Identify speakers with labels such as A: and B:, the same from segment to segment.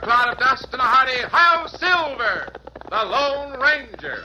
A: cloud of dust and a hearty "Hi-Yo Silver," the Lone Ranger.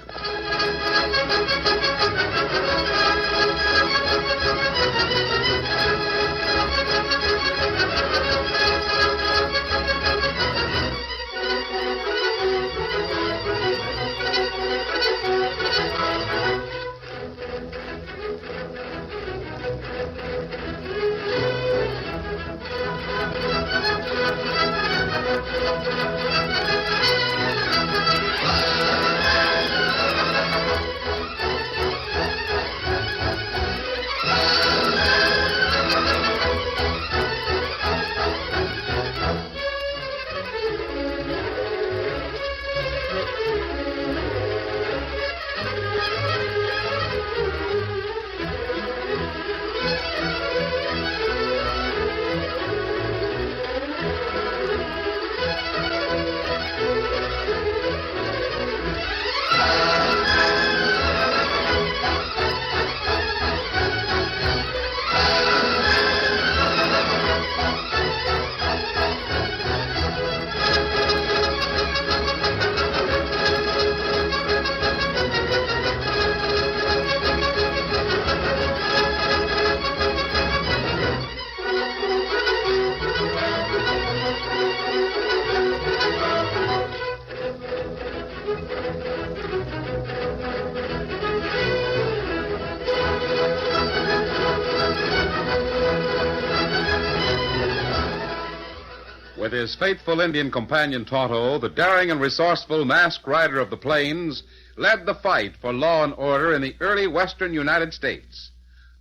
A: With his faithful Indian companion Tonto, the daring and resourceful masked rider of the plains led the fight for law and order in the early western United States.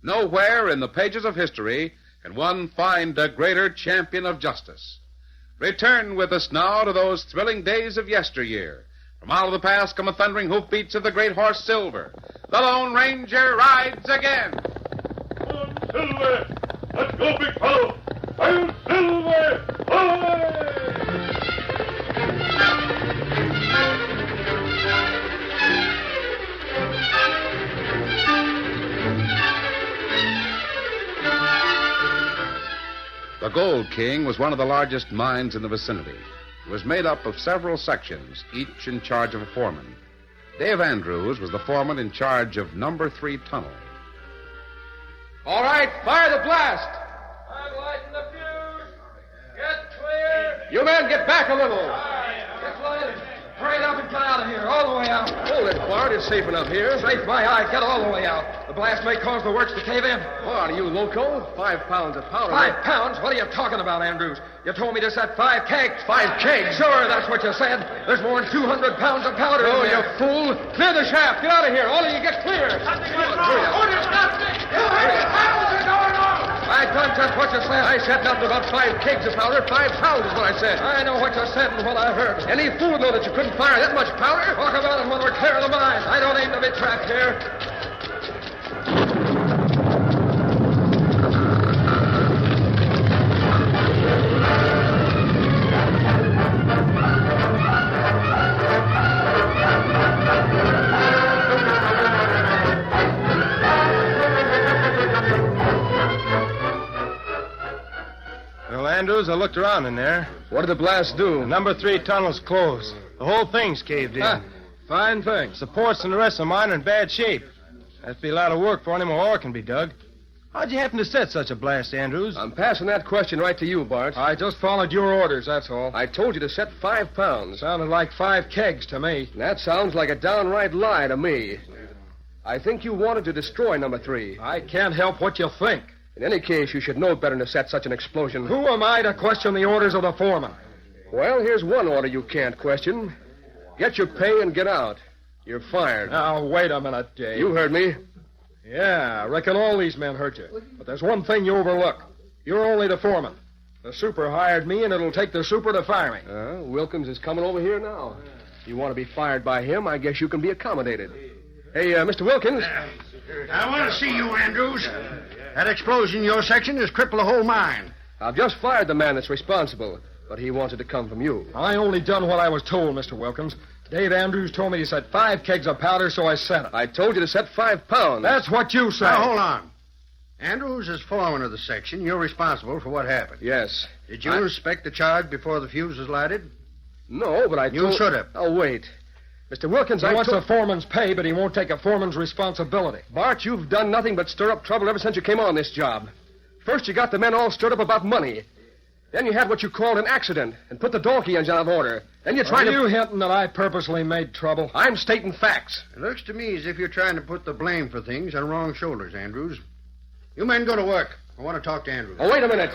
A: Nowhere in the pages of history can one find a greater champion of justice. Return with us now to those thrilling days of yesteryear. From out of the past come the thundering hoofbeats of the great horse Silver. The Lone Ranger rides again.
B: Come on, Silver! Let's go, big fellow! I'll Silver! Away!
A: The Gold King was one of the largest mines in the vicinity. It was made up of several sections, each in charge of a foreman. Dave Andrews was the foreman in charge of number 3 tunnel. All right, fire the blast!
C: I'm lighting the fuse. Get clear.
A: You men get back a little.
C: Get lighted. Hurry it up and get out of here, all the way out.
A: Hold it, Bart. It's safe enough here.
C: Safe my eye. Get all the way out. The blast may cause the works to cave in.
A: Bart, are you loco? 5 pounds of powder.
C: 5 pounds? What are you talking about, Andrews? You told me to set 5 kegs.
A: 5 kegs?
C: Sure, that's what you said. There's more than 200 pounds of powder
A: Oh,
C: in
A: you
C: there.
A: fool. Clear the shaft. Get out of here. All of you get clear.
C: I done just what you said.
A: I said nothing about 5 kegs of powder. 5 pounds is what I said.
C: I know what you said and what I heard.
A: Any fool would know that you couldn't fire that much powder.
C: Talk about it when we're clear of the mine. I don't aim to be trapped here.
D: Well, Andrews, I looked around in there.
A: What did the blast do?
D: The number 3 tunnel's closed. The whole thing's caved in.
A: Fine thing.
D: Supports and the rest of mine are in bad shape. That'd be a lot of work for any more ore can be dug. How'd you happen to set such a blast, Andrews?
A: I'm passing that question right to you, Bart.
C: I just followed your orders, that's all.
A: I told you to set 5 pounds.
C: Sounded like 5 kegs to me.
A: That sounds like a downright lie to me. I think you wanted to destroy number 3.
C: I can't help what you think.
A: In any case, you should know better than to set such an explosion.
C: Who am I to question the orders of the foreman?
A: Well, here's one order you can't question. Get your pay and get out. You're fired.
C: Now, wait a minute, Dave.
A: You heard me.
C: Yeah, I reckon all these men heard you. But there's one thing you overlook. You're only the foreman. The super hired me, and it'll take the super to fire me.
A: Wilkins is coming over here now. If you want to be fired by him, I guess you can be accommodated. Hey, Mr. Wilkins.
E: I want to see you, Andrews. That explosion in your section has crippled the whole mine.
A: I've just fired the man that's responsible, but he wanted to come from you.
C: I only done what I was told, Mr. Wilkins. Dave Andrews told me to set 5 kegs of powder, so I set it.
A: I told you to set 5 pounds.
C: That's what you said.
E: Now, hold on. Andrews is foreman of the section. You're responsible for what happened.
A: Yes.
E: Did you inspect the charge before the fuse was lighted?
C: No, but I
E: You
C: told...
E: should have.
C: Oh, wait. Mr. Wilkins,
F: He wants a foreman's pay, but he won't take a foreman's responsibility.
C: Bart, you've done nothing but stir up trouble ever since you came on this job. First, you got the men all stirred up about money. Then you had what you called an accident and put the donkey engine out of order. Then you tried
F: Are you hinting that I purposely made trouble?
C: I'm stating facts.
E: It looks to me as if you're trying to put the blame for things on wrong shoulders, Andrews. You men go to work. I want to talk to Andrews.
C: Oh, wait a minute.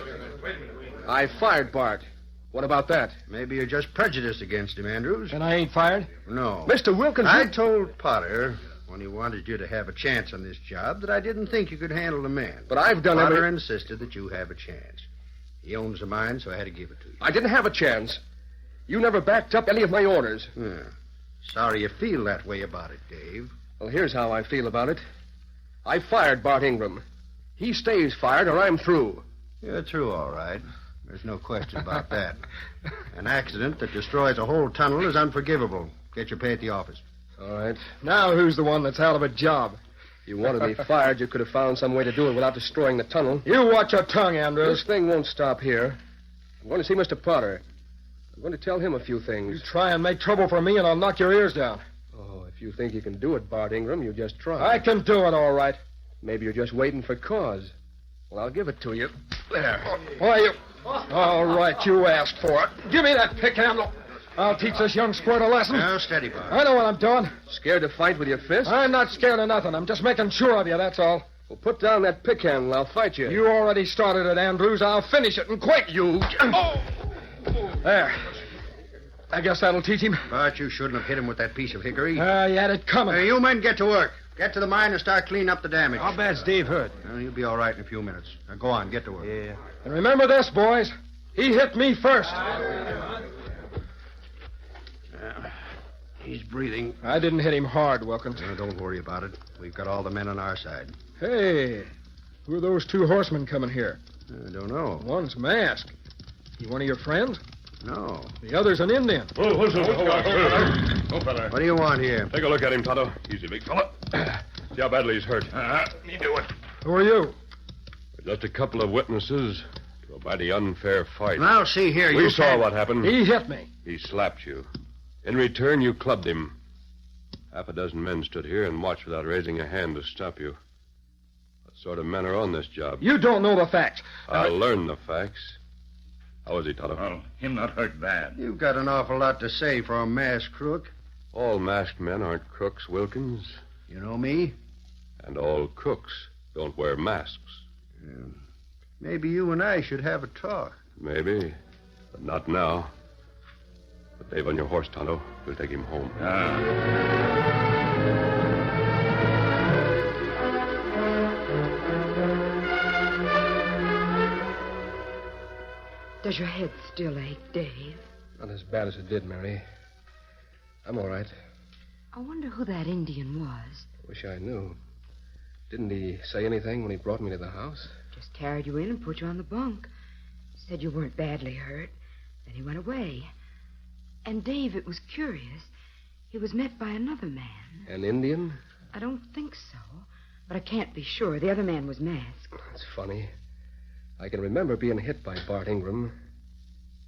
C: I fired Bart. What about that?
E: Maybe you're just prejudiced against him, Andrews.
F: And I ain't fired?
E: No.
C: Mr. Wilkins,
E: I told Potter when he wanted you to have a chance on this job that I didn't think you could handle the man.
C: But I've done
E: Potter insisted that you have a chance. He owns the mine, so I had to give it to you.
C: I didn't have a chance. You never backed up any of my orders.
E: Yeah. Sorry you feel that way about it, Dave.
C: Well, here's how I feel about it. I fired Bart Ingram. He stays fired or I'm through.
E: You're through, all right. There's no question about that. An accident that destroys a whole tunnel is unforgivable. Get your pay at the office.
C: All right.
F: Now who's the one that's out of a job?
C: You wanted me fired, you could have found some way to do it without destroying the tunnel.
F: You watch your tongue, Andrews.
C: This thing won't stop here. I'm going to see Mr. Potter. I'm going to tell him a few
F: You
C: things.
F: try and make trouble for me, and I'll knock your ears down.
C: Oh, if you think you can do it, Bart Ingram, you just try.
F: I can do it, all right.
C: Maybe you're just waiting for cause. Well, I'll give it to you. There.
F: Why, you... All right, you asked for it. Give me that pick handle. I'll teach this young squirt a lesson.
E: Now, steady, Bob.
F: I know what I'm doing.
C: Scared to fight with your fist?
F: I'm not scared of nothing. I'm just making sure of you, that's all.
C: Well, put down that pick handle. I'll fight you.
F: You already started it, Andrews. I'll finish it, and quick, you... There. I guess that'll teach him.
E: But you shouldn't have hit him with that piece of hickory.
F: You had it coming.
E: You men get to work. Get to the mine and start cleaning up the damage.
D: How bad's Dave hurt?
E: Well, he'll be all right in a few minutes. Now, go on, get to work.
D: Yeah.
F: And remember this, boys. He hit me first.
E: He's breathing.
F: I didn't hit him hard, Wilkins.
E: Don't worry about it. We've got all the men on our side.
F: Hey, who are those two horsemen coming here?
E: I don't know.
F: One's masked. He one of your friends?
E: No.
F: The other's an Indian.
B: Oh, hold on. Oh, fella.
E: What do you want here?
B: Take a look at him, Tonto. Easy, big fella. See how badly he's hurt. Me do it.
F: Who are you?
B: Just a couple of witnesses to a mighty unfair fight.
E: Now, see here.
B: We
E: you
B: saw
E: can't-
B: what happened.
F: He hit me.
B: He slapped you. In return, you clubbed him. Half a dozen men stood here and watched without raising a hand to stop you. What sort of men are on this job?
F: You don't know the facts.
B: I'll learn the facts. How is he, Tonto?
G: Oh, him not hurt bad.
E: You've got an awful lot to say for a masked crook.
B: All masked men aren't crooks, Wilkins.
E: You know me?
B: And all crooks don't wear masks.
E: Maybe you and I should have a talk.
B: Maybe, but not now. Put Dave on your horse, Tonto. We'll take him home.
H: Does your head still ache, Dave?
C: Not as bad as it did, Mary. I'm all right.
H: I wonder who that Indian was.
C: Wish I knew. Didn't he say anything when he brought me to the house?
H: Just carried you in and put you on the bunk. Said you weren't badly hurt. Then he went away. And, Dave, it was curious. He was met by another man.
C: An Indian?
H: I don't think so. But I can't be sure. The other man was masked.
C: That's funny. I can remember being hit by Bart Ingram.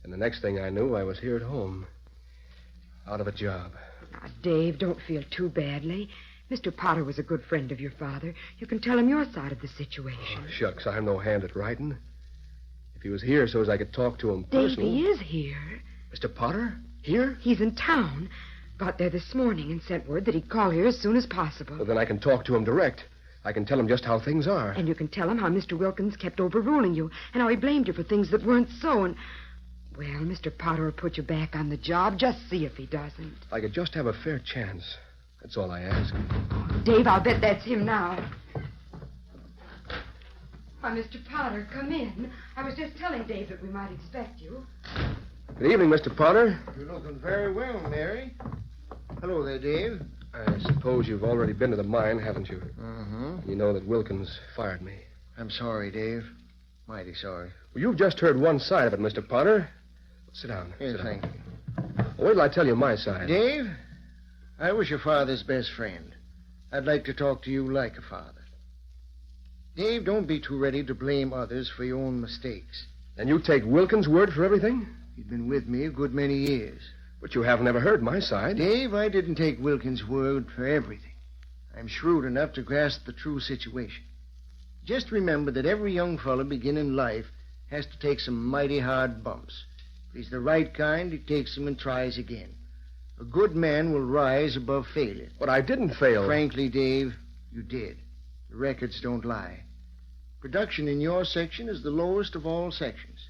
C: And the next thing I knew, I was here at home. Out of a job.
H: Now, Dave, don't feel too badly. Mr. Potter was a good friend of your father. You can tell him your side of the situation.
C: Oh, shucks, I'm no hand at writing. If he was here so as I could talk to him
H: Dave,
C: personally...
H: he is here.
C: Mr. Potter? Here?
H: He's in town. Got there this morning and sent word that he'd call here as soon as possible.
C: Well, then I can talk to him direct. I can tell him just how things are.
H: And you can tell him how Mr. Wilkins kept overruling you and how he blamed you for things that weren't so. And, well, Mr. Potter will put you back on the job. Just see if he doesn't.
C: I could just have a fair chance. That's all I ask.
H: Dave, I'll bet that's him now. Why, Mr. Potter, come in. I was just telling Dave that we might expect you.
C: Good evening, Mr. Potter.
E: You're looking very well, Mary. Hello there, Dave.
C: I suppose you've already been to the mine, haven't you?
E: Uh-huh.
C: You know that Wilkins fired me.
E: I'm sorry, Dave. Mighty sorry.
C: Well, you've just heard one side of it, Mr. Potter. Sit down.
E: Here,
C: Sit
E: thank
C: down.
E: you.
C: Wait till I tell you my side.
E: Dave, I was your father's best friend. I'd like to talk to you like a father. Dave, don't be too ready to blame others for your own mistakes.
C: And you take Wilkins' word for everything?
E: He'd been with me a good many years.
C: But you have never heard my side.
E: Dave, I didn't take Wilkins' word for everything. I'm shrewd enough to grasp the true situation. Just remember that every young fellow beginning life has to take some mighty hard bumps. If he's the right kind, he takes them and tries again. A good man will rise above failure.
C: But I didn't fail.
E: Frankly, Dave, you did. The records don't lie. Production in your section is the lowest of all sections.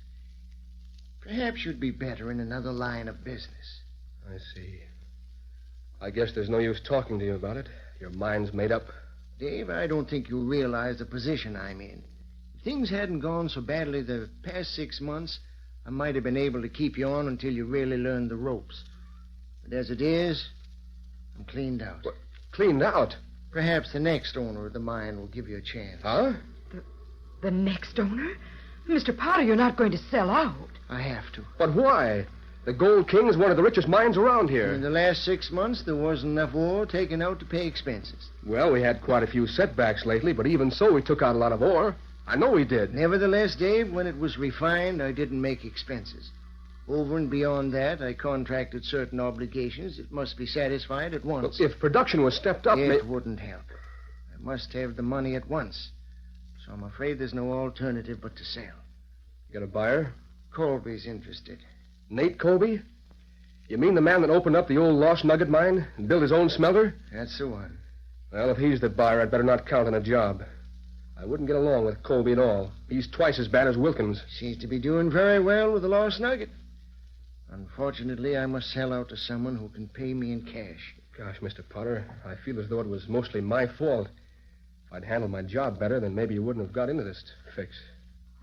E: Perhaps you'd be better in another line of business.
C: I see. I guess there's no use talking to you about it. Your mind's made up.
E: Dave, I don't think you realize the position I'm in. If things hadn't gone so badly the past 6 months, I might have been able to keep you on until you really learned the ropes. But as it is, I'm cleaned out.
C: What? Cleaned out?
E: Perhaps the next owner of the mine will give you a chance.
C: Huh?
H: The next owner? Mr. Potter, you're not going to sell out.
E: I have to.
C: But why? The Gold King is one of the richest mines around here.
E: In the last 6 months, there wasn't enough ore taken out to pay expenses.
C: Well, we had quite a few setbacks lately, but even so, we took out a lot of ore. I know we did.
E: Nevertheless, Dave, when it was refined, I didn't make expenses. Over and beyond that, I contracted certain obligations that must be satisfied at once.
C: Well, if production was stepped up...
E: It wouldn't help. I must have the money at once. So I'm afraid there's no alternative but to sell.
C: You got a buyer?
E: Colby's interested.
C: Nate Colby? You mean the man that opened up the old Lost Nugget mine and built his own smelter?
E: That's the one.
C: Well, if he's the buyer, I'd better not count on a job. I wouldn't get along with Colby at all. He's twice as bad as Wilkins.
E: Seems to be doing very well with the Lost Nugget. Unfortunately, I must sell out to someone who can pay me in cash.
C: Gosh, Mr. Potter, I feel as though it was mostly my fault. If I'd handled my job better, then maybe you wouldn't have got into this fix.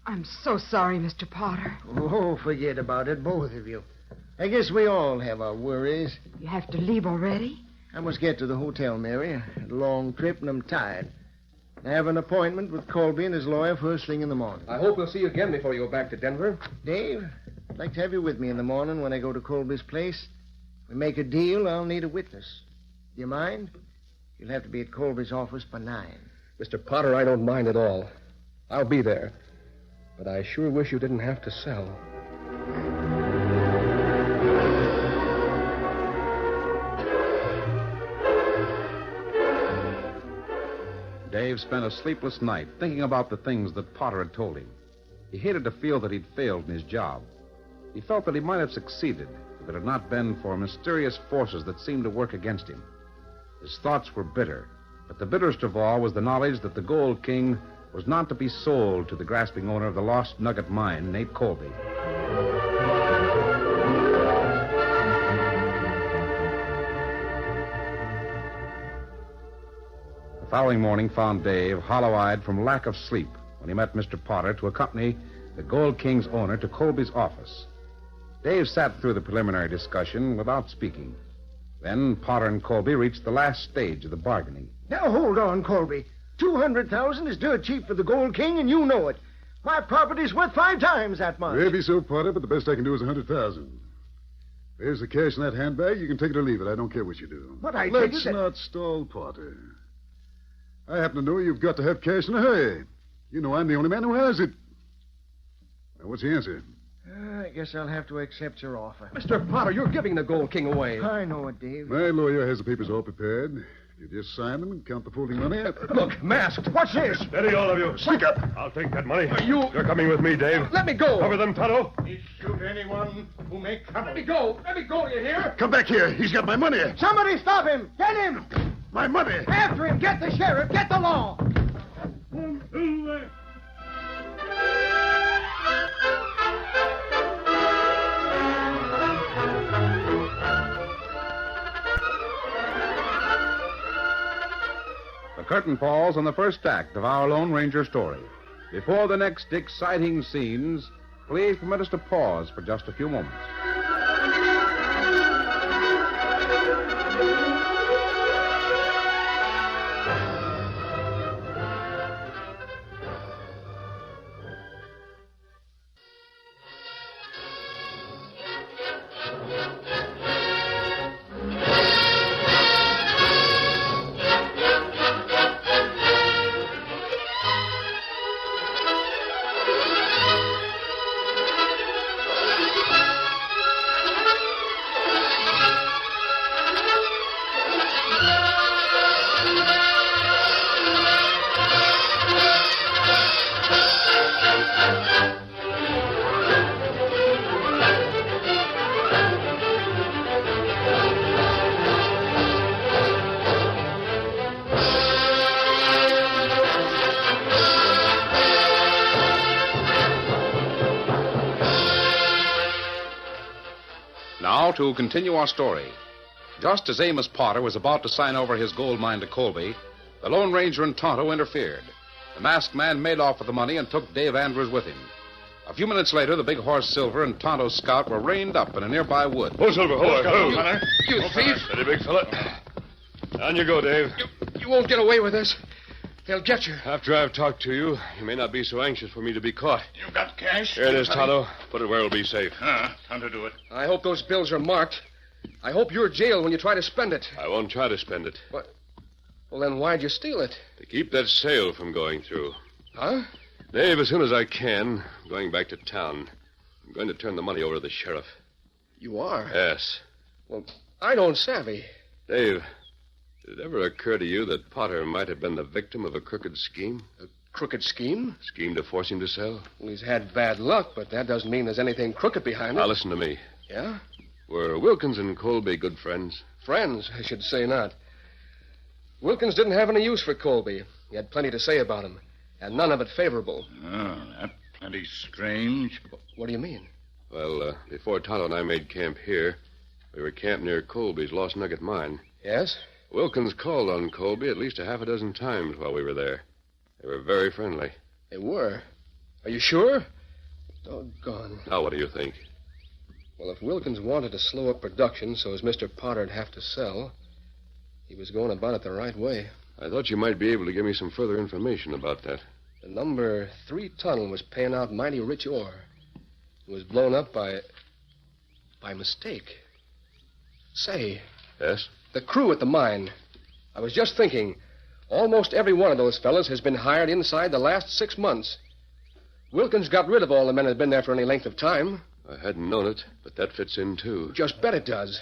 H: I'm so sorry, Mr. Potter.
E: Oh, forget about it, both of you. I guess we all have our worries.
H: You have to leave already?
E: I must get to the hotel, Mary. I had a long trip and I'm tired. I have an appointment with Colby and his lawyer first thing in the morning.
C: I hope we'll see you again before you go back to Denver.
E: Dave, I'd like to have you with me in the morning when I go to Colby's place. If we make a deal, I'll need a witness. Do you mind? You'll have to be at Colby's office by 9.
C: Mr. Potter, I don't mind at all. I'll be there. But I sure wish you didn't have to sell.
A: Dave spent a sleepless night thinking about the things that Potter had told him. He hated to feel that he'd failed in his job. He felt that he might have succeeded if it had not been for mysterious forces that seemed to work against him. His thoughts were bitter, but the bitterest of all was the knowledge that the Gold King was not to be sold to the grasping owner of the Lost Nugget mine, Nate Colby. The following morning found Dave hollow-eyed from lack of sleep when he met Mr. Potter to accompany the Gold King's owner to Colby's office. Dave sat through the preliminary discussion without speaking. Then Potter and Colby reached the last stage of the bargaining.
E: Now, hold on, Colby. 200,000 is dirt cheap for the Gold King, and you know it. My property's worth 5 times that much.
G: Maybe so, Potter, but the best I can do is 100,000. There's the cash in that handbag. You can take it or leave it. I don't care what you do.
E: But I
G: Let's
E: take it that...
G: not stall, Potter. I happen to know you've got to have cash in a hurry. You know I'm the only man who has it. Now, what's the answer?
E: I guess I'll have to accept your offer.
C: Mr. Potter, you're giving the Gold King away.
E: I know it, Dave.
G: My lawyer has the papers all prepared. You just sign them and count the folding money.
C: Look, masked. What's this?
B: Steady, all of you.
G: Speak up.
B: I'll take that money.
C: You...
B: You're coming with me, Dave.
C: Let me go.
B: Cover them, Tonto.
F: Shoot anyone who may trouble.
C: Let me go. Let me go, you hear?
G: Come back here. He's got my money.
E: Somebody stop him! Get him!
G: My money.
E: After him! Get the sheriff! Get the law!
A: The curtain falls on the first act of our Lone Ranger story. Before the next exciting scenes, please permit us to pause for just a few moments. Now to continue our story. Just as Amos Potter was about to sign over his gold mine to Colby, the Lone Ranger and Tonto interfered. The masked man made off with the money and took Dave Andrews with him. A few minutes later, the big horse Silver and Tonto's scout were reined up in a nearby wood.
B: Oh, Silver, hold on.
F: You thief!
B: Steady, big fella. Down you go, Dave.
F: You won't get away with this. They'll get you.
B: After I've talked to you, you may not be so anxious for me to be caught.
I: You got cash?
B: Here it is, Tonto. Put it where it'll be safe.
I: Time to do it.
C: I hope those bills are marked. I hope you're jailed when you try to spend it.
B: I won't try to spend it.
C: What? Well, then why'd you steal it?
B: To keep that sale from going through.
C: Huh?
B: Dave, as soon as I can, I'm going back to town. I'm going to turn the money over to the sheriff.
C: You are?
B: Yes.
C: Well, I don't savvy.
B: Dave, did it ever occur to you that Potter might have been the victim of a crooked scheme?
C: A crooked scheme?
B: Scheme to force him to sell?
C: Well, he's had bad luck, but that doesn't mean there's anything crooked behind it.
B: Now, listen to me.
C: Yeah?
B: Were Wilkins and Colby good friends?
C: Friends, I should say not. Wilkins didn't have any use for Colby. He had plenty to say about him, and none of it favorable.
I: Oh, that's plenty strange.
C: What do you mean?
B: Well, before Tonto and I made camp here, we were camped near Colby's Lost Nugget mine.
C: Yes?
B: Wilkins called on Colby at least a half a dozen times while we were there. They were very friendly.
C: They were. Are you sure? Doggone.
B: Now, what do you think?
C: Well, if Wilkins wanted to slow up production so as Mr. Potter'd have to sell, he was going about it the right way.
B: I thought you might be able to give me some further information about that.
C: The number 3 tunnel was paying out mighty rich ore. It was blown up by mistake. Say,
B: Yes?
C: the crew at the mine. I was just thinking, almost every one of those fellas has been hired inside the last 6 months. Wilkins got rid of all the men that had been there for any length of time.
B: I hadn't known it, but that fits in, too.
C: Just bet it does.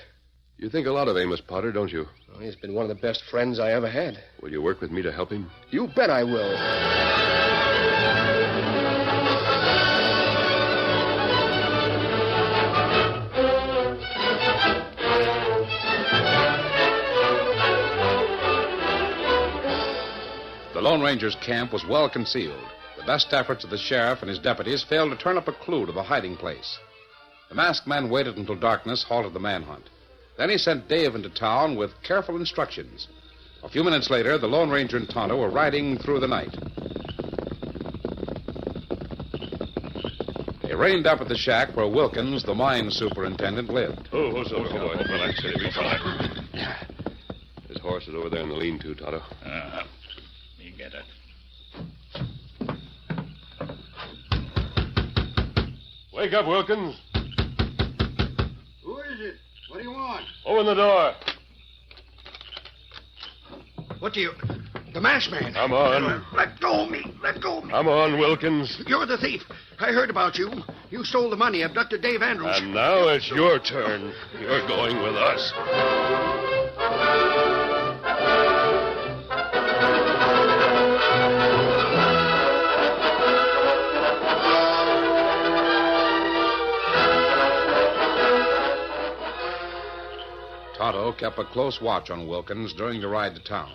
B: You think a lot of Amos Potter, don't you?
C: Well, he's been one of the best friends I ever had.
B: Will you work with me to help him?
C: You bet I will.
A: The Lone Ranger's camp was well concealed. The best efforts of the sheriff and his deputies failed to turn up a clue to the hiding place. The masked man waited until darkness halted the manhunt. Then he sent Dave into town with careful instructions. A few minutes later, the Lone Ranger and Tonto were riding through the night. They reined up at the shack where Wilkins, the mine superintendent, lived.
B: Oh, Silver, relax, steady, big fella. His horse is over there in the lean-to, Tonto.
I: You get it.
B: Wake up, Wilkins.
G: Who is it? What do you want?
B: Open the door.
E: What do you... The masked man.
B: Come on.
E: Let go of me. Let go of me.
B: Come on, Wilkins.
E: You're the thief. I heard about you. You stole the money, abducted Dave Andrews.
B: And now it's your turn. You're going with us.
A: Tonto kept a close watch on Wilkins during the ride to town.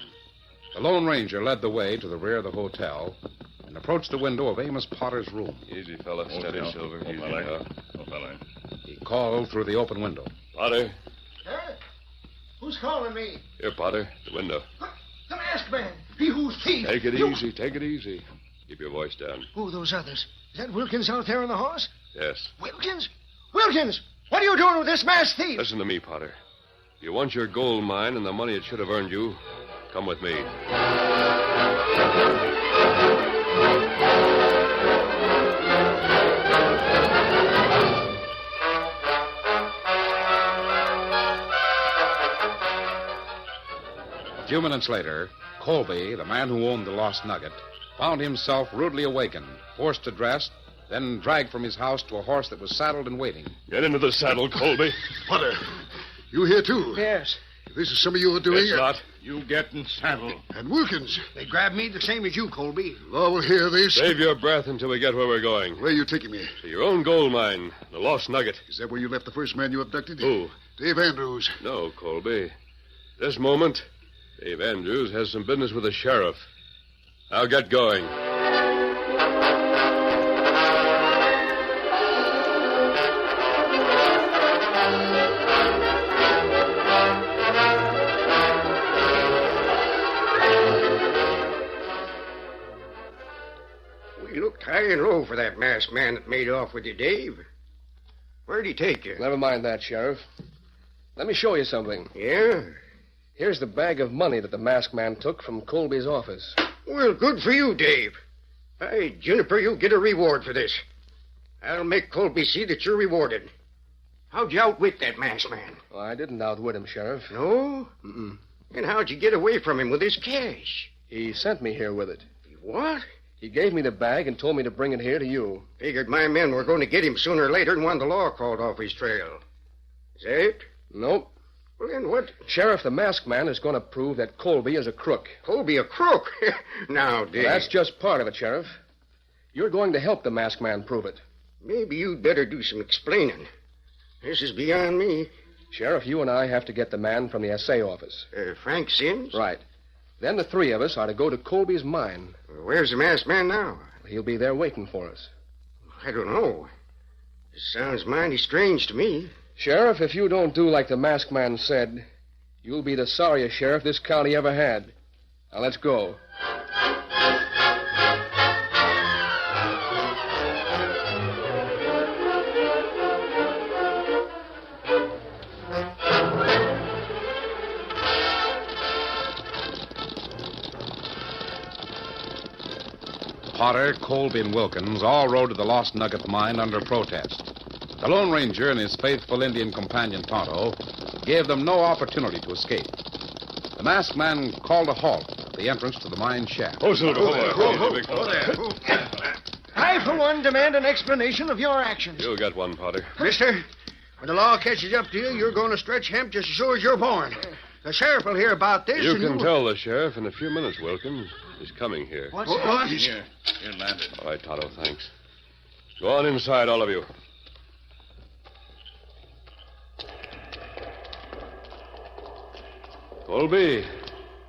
A: The Lone Ranger led the way to the rear of the hotel and approached the window of Amos Potter's room.
B: Easy, fella. Steady,
I: now.
B: Silver.
I: Oh,
B: Easy
I: fella.
B: now.
I: Oh, fella.
A: He called through the open window.
B: Potter.
E: Huh? Who's calling me?
B: Here, Potter. The window.
E: The masked man. He who's thief.
B: Take it
E: You-
B: easy. Take it easy. Keep your voice down.
E: Who are those others? Is that Wilkins out there on the horse?
B: Yes.
E: Wilkins? Wilkins! What are you doing with this masked thief?
B: Listen to me, Potter. If you want your gold mine and the money it should have earned you, come with me.
A: A few minutes later, Colby, the man who owned the Lost Nugget, found himself rudely awakened, forced to dress, then dragged from his house to a horse that was saddled and waiting.
B: Get into the saddle, Colby.
G: Potter, you here too?
E: Yes.
G: This is some of your doing.
B: It's not.
I: You get in saddle.
G: And Wilkins.
E: They grabbed me the same as you, Colby.
G: Law will hear this.
B: Save your breath until we get where we're going.
G: Where are you taking me?
B: To your own gold mine, the Lost Nugget.
G: Is that where you left the first man you abducted?
B: Who?
G: Dave Andrews.
B: No, Colby. This moment, Dave Andrews has some business with the sheriff. I'll get going.
F: laying low for that masked man that made off with you, Dave. Where'd he take you?
C: Never mind that, Sheriff. Let me show you something.
F: Yeah?
C: Here's the bag of money that the masked man took from Colby's office.
F: Well, good for you, Dave. Hey, Juniper, you'll get a reward for this. I'll make Colby see that you're rewarded. How'd you outwit that masked man?
C: Well, I didn't outwit him, Sheriff.
F: No?
C: Mm-mm.
F: And how'd you get away from him with his cash?
C: He sent me here with it.
F: What?
C: He gave me the bag and told me to bring it here to you.
F: Figured my men were going to get him sooner or later and wanted the law called off his trail. Is that it?
C: Nope.
F: Well, then what?
C: Sheriff, the masked man is going to prove that Colby is a crook.
F: Colby a crook? Now, Dave.
C: Well, that's just part of it, Sheriff. You're going to help the masked man prove it.
F: Maybe you'd better do some explaining. This is beyond me.
C: Sheriff, you and I have to get the man from the SA office.
F: Frank Sims?
C: Right. Then the three of us are to go to Colby's mine.
F: Where's the masked man now?
C: He'll be there waiting for us.
F: I don't know. This sounds mighty strange to me.
C: Sheriff, if you don't do like the masked man said, you'll be the sorriest sheriff this county ever had. Now, let's go.
A: Potter, Colby, and Wilkins all rode to the Lost Nugget mine under protest. The Lone Ranger and his faithful Indian companion, Tonto, gave them no opportunity to escape. The masked man called a halt at the entrance to the mine shaft.
B: Oh, Silver.
E: I, for one, demand an explanation of your actions.
B: You got one, Potter.
F: Mister, when the law catches up to you, you're going to stretch hemp just as sure as you're born. The sheriff will hear about this.
B: You
F: and
B: can tell the sheriff in a few minutes, Wilkins. He's coming here.
E: What's
F: What?
I: Here landed.
B: All right, Tonto, thanks. Go on inside, all of you. Colby,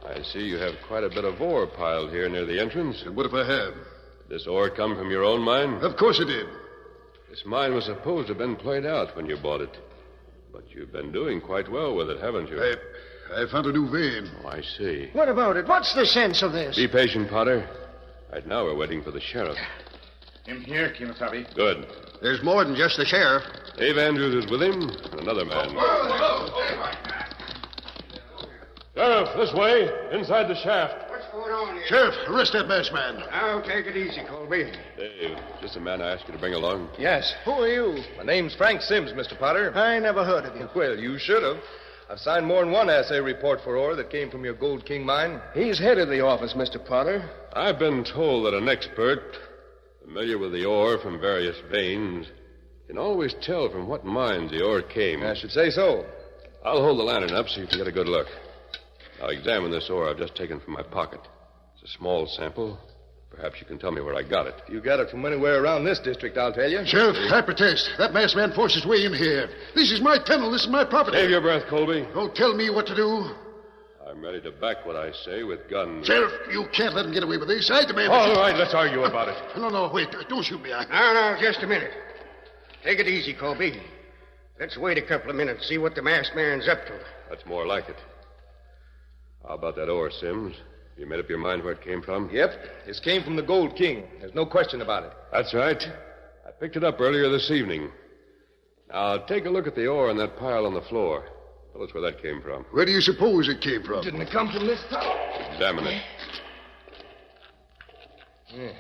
B: I see you have quite a bit of ore piled here near the entrance.
G: And what if I have?
B: Did this ore come from your own mine?
G: Of course it did.
B: This mine was supposed to have been played out when you bought it. But you've been doing quite well with it, haven't you?
G: I found a new vein.
B: Oh, I see.
E: What about it? What's the sense of this?
B: Be patient, Potter. Right now we're waiting for the sheriff.
I: Him here, Kimasabi.
B: Good.
F: There's more than just the sheriff.
B: Dave Andrews is with him, and another man. Sheriff, this way, inside the shaft.
F: What's going on here?
G: Sheriff, arrest that masked man.
F: Now, take it easy, Colby.
B: Dave, is this the man I asked you to bring along?
D: Yes.
E: Who are you?
D: My name's Frank Sims, Mr. Potter.
E: I never heard of you.
D: Well, you should have. I've signed more than one assay report for ore that came from your Gold King mine.
C: He's head of the office, Mr. Potter.
B: I've been told that an expert, familiar with the ore from various veins, can always tell from what mines the ore came.
D: I should say so.
B: I'll hold the lantern up so you can get a good look. Now examine this ore I've just taken from my pocket. It's a small sample. Perhaps you can tell me where I got it.
D: If you got it from anywhere around this district, I'll tell you.
G: Sheriff, I protest. That masked man forced his way in here. This is my tunnel. This is my property.
B: Save your breath, Colby.
G: Don't tell me what to do.
B: I'm ready to back what I say with guns.
G: Sheriff, you can't let him get away with this. I demand
B: All right, let's argue about it.
G: No, wait. Don't shoot me.
F: Now, just a minute. Take it easy, Colby. Let's wait a couple of minutes, see what the masked man's up to.
B: That's more like it. How about that ore, Sims? You made up your mind where it came from?
D: Yep. This came from the Gold King. There's no question about it.
B: That's right. I picked it up earlier this evening. Now, take a look at the ore in that pile on the floor. Tell us where that came from.
G: Where do you suppose it came from?
D: Didn't it come from this top?
B: Examine it.
D: Yeah.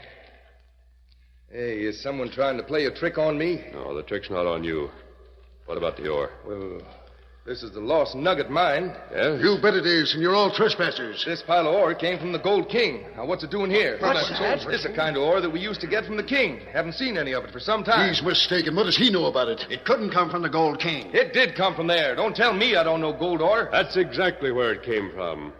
D: Hey, is someone trying to play a trick on me?
B: No, the trick's not on you. What about the ore?
D: Well, this is the Lost Nugget mine.
B: Yes?
G: You bet it is, and you're all trespassers.
D: This pile of ore came from the Gold King. Now, what's it doing here?
E: What's that?
D: It's the kind of ore that we used to get from the King. Haven't seen any of it for some time.
G: He's mistaken. What does he know about it?
F: It couldn't come from the Gold King.
D: It did come from there. Don't tell me I don't know gold ore.
B: That's exactly where it came from.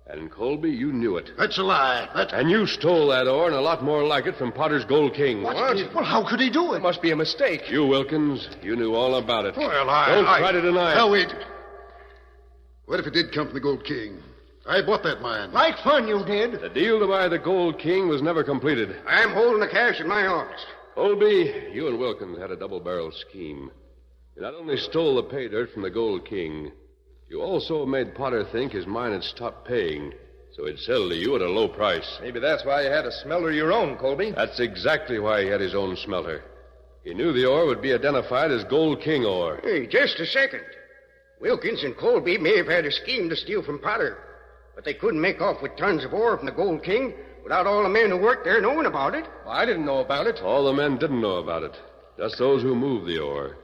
B: And, Colby, you knew it.
G: That's a lie.
B: And you stole that ore and a lot more like it from Potter's Gold King.
E: What? Well, how could he do
D: It
E: it?
D: must be a mistake.
B: You, Wilkins, you knew all about it.
G: Well,
B: Don't try to deny it.
G: Now, wait. What if it did come from the Gold King? I bought that mine.
E: Like fun you did.
B: The deal to buy the Gold King was never completed.
F: I'm holding the cash in my office.
B: Colby, you and Wilkins had a double-barreled scheme. You not only stole the pay dirt from the Gold King, you also made Potter think his mine had stopped paying, so he'd sell to you at a low price.
C: Maybe that's why you had a smelter of your own, Colby.
B: That's exactly why he had his own smelter. He knew the ore would be identified as Gold King ore.
F: Hey, just a second. Wilkins and Colby may have had a scheme to steal from Potter, but they couldn't make off with tons of ore from the Gold King without all the men who worked there knowing about it.
C: Well, I didn't know about it.
B: All the men didn't know about it. Just those who moved the ore.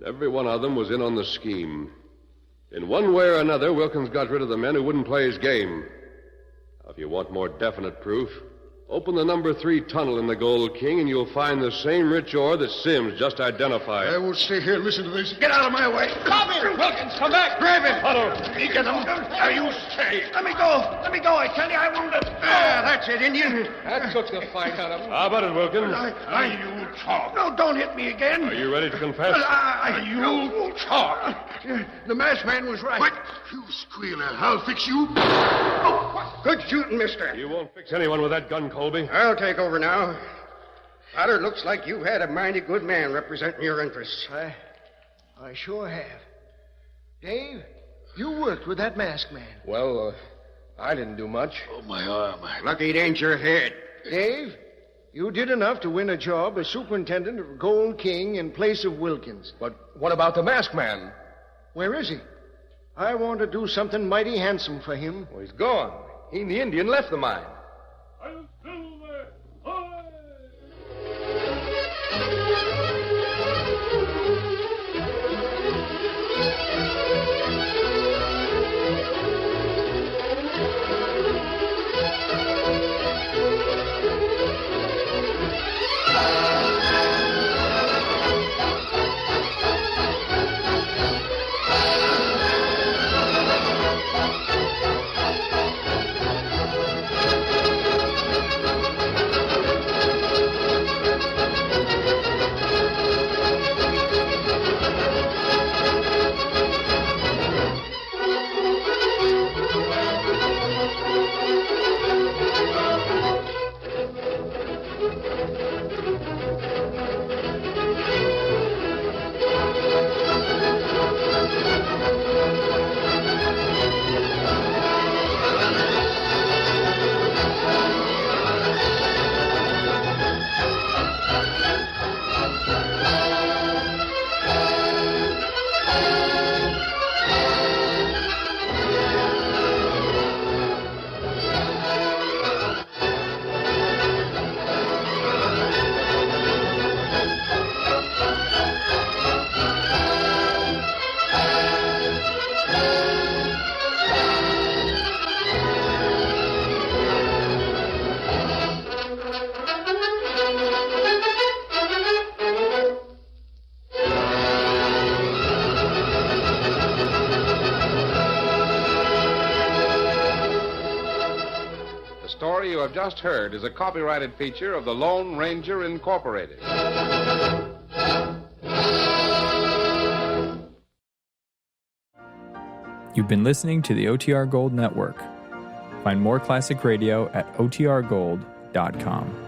B: Every one of them was in on the scheme. In one way or another, Wilkins got rid of the men who wouldn't play his game. Now, if you want more definite proof, open the number 3 tunnel in the Gold King, and you'll find the same rich ore that Sims just identified.
G: I will stay here and listen to this.
F: Get out of my way.
D: Come here, Wilkins, come back.
F: Grab him.
B: Tonto.
F: You get him. Now you stay. Let me go. Let me go. I tell you, I won't. That's it, Indian.
C: That took the fight out of him.
B: How about it, Wilkins?
F: You talk. No, don't hit me again.
B: Are you ready to confess?
F: You talk. The masked man was right.
G: What? You squealer. I'll fix you.
F: Good shooting, mister.
B: You won't fix anyone with that gun, Colby.
F: I'll take over now. Potter, looks like you've had a mighty good man representing your interests.
E: I sure have. Dave, you worked with that masked man.
C: Well, I didn't do much.
G: Oh, my arm.
F: Lucky it ain't your head.
E: Dave, you did enough to win a job as superintendent of Gold King in place of Wilkins.
C: But what about the masked man?
E: Where is he? I want to do something mighty handsome for him.
C: Well, he's gone. He and the Indian left the mine.
A: The story you have just heard is a copyrighted feature of the Lone Ranger Incorporated.
J: You've been listening to the OTR Gold Network. Find more classic radio at otrgold.com.